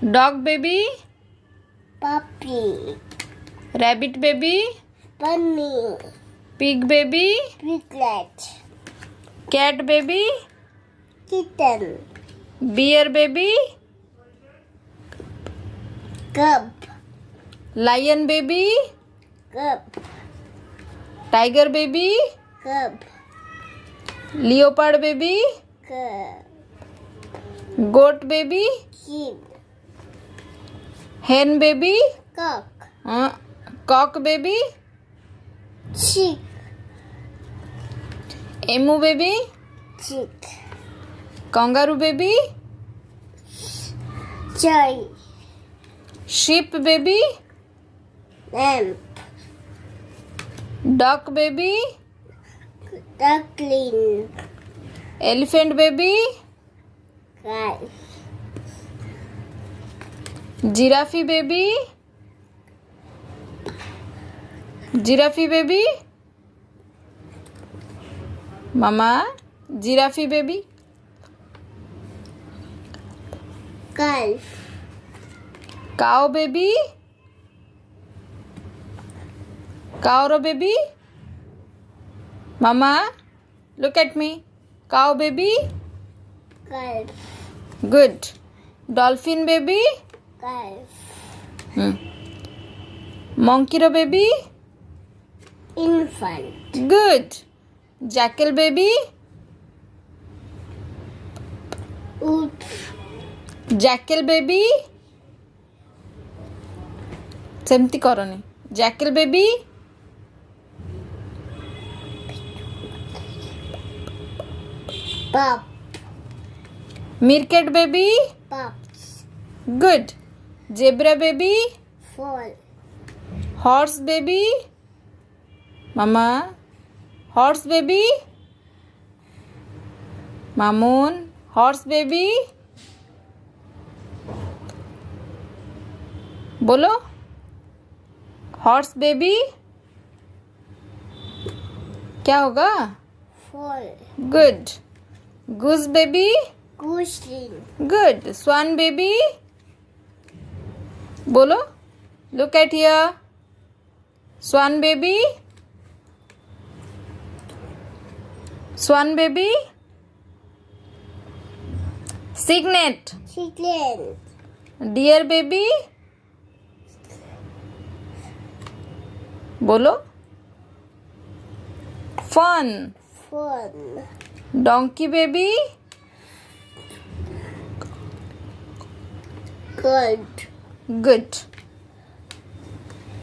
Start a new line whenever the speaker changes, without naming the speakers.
Dog baby,
puppy,
rabbit baby,
bunny,
pig baby,
piglet,
cat baby,
kitten,
bear baby,
cub,
lion baby,
cub,
tiger baby,
cub,
leopard baby,
cub,
goat baby,
sheep,
hen baby,
cock,
cock baby,
chick,
emu baby,
chick,
kangaroo baby,
joy,
sheep baby,
lamb,
duck baby,
duckling,
elephant baby,
guy,
giraffe baby, giraffe baby, mama, giraffe baby,
calf,
cow baby, cow baby, mama, look at me, cow baby,
calf,
good, dolphin baby,
calf,
monkey baby,
infant,
good, jackal baby,
oot,
jackal baby, ସେମିତି କରନି, jackal baby,
pup,
meerkat baby,
pups,
good, zebra baby,
fall,
horse baby, mama, horse baby, mamoon, horse baby, बोलो horse baby क्या होगा
fall,
good goose baby
goosling,
good swan baby बोलो look at here swan baby swan baby cygnet
chicken,
deer baby बोलो fawn
fawn,
donkey baby
goat.
Good